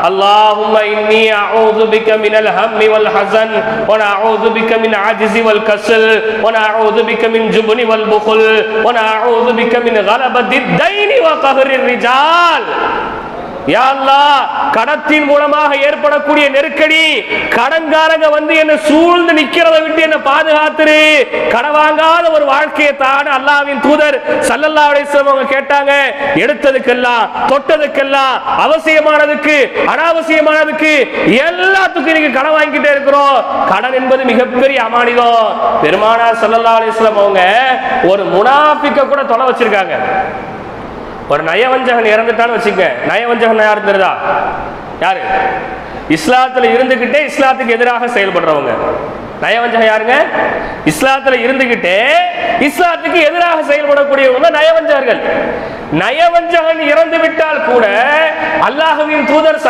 அல்லாஹும்ம இன்னி அஊது பிக மினல் ஹம்மி வல் ஹஸன் வ நஅஊது பிக மின் அஜ்ஸி வல் கஸல் வ நஅஊது பிக மின் ஜுப்னி வல் புகுல் வ நஅஊது பிக மின் கலபத்தித் தைனி வ கஹ்ரிர் ரிஜால். யா அல்லாஹ், கடத்தின் மூலமாக ஏற்படக்கூடிய நெருக்கடி, கடன்காரங்க வந்து என்ன சூழ்ந்து நிக்கிறதை விட்டு என்ன பாதுகாத்துரு, கடவாங்காத ஒரு வாழ்க்கையை தான் அல்லாஹ்வின் தூதர் ஸல்லல்லாஹு அலைஹி வஸல்லம் அவங்க கேட்டாங்க. எடுத்ததுக்கெல்லாம் தொட்டதுக்கெல்லாம் அவசியமானதுக்கு அனாவசியமானதுக்கு எல்லாத்துக்கும் இன்னைக்கு கடன் வாங்கிட்டே இருக்கிறோம். கடன் என்பது மிகப்பெரிய அமானிதம். பெருமானார் ஸல்லல்லாஹு அலைஹி வஸல்லம் அவங்க ஒரு முனாஃபிக்க கூட தொலை வச்சிருக்காங்க. ஒரு நயவஞ்சகன் இறந்துட்டான்னு வச்சுக்க, நயவஞ்சகன் யாரு தெரியுதா? யாரு? இஸ்லாத்துல இருந்துகிட்டே இஸ்லாத்துக்கு எதிராக செயல்படுறவங்க. நயவஞ்சகன் யாருங்க? இஸ்லாத்துல இருந்துகிட்டே இஸ்லாத்துக்கு எதிராக செயல்படக்கூடியவங்க நயவஞ்சகர்கள். நயவஞ்சகன் இறந்து விட்டால் கூட அல்லாஹ்வின் தூதர்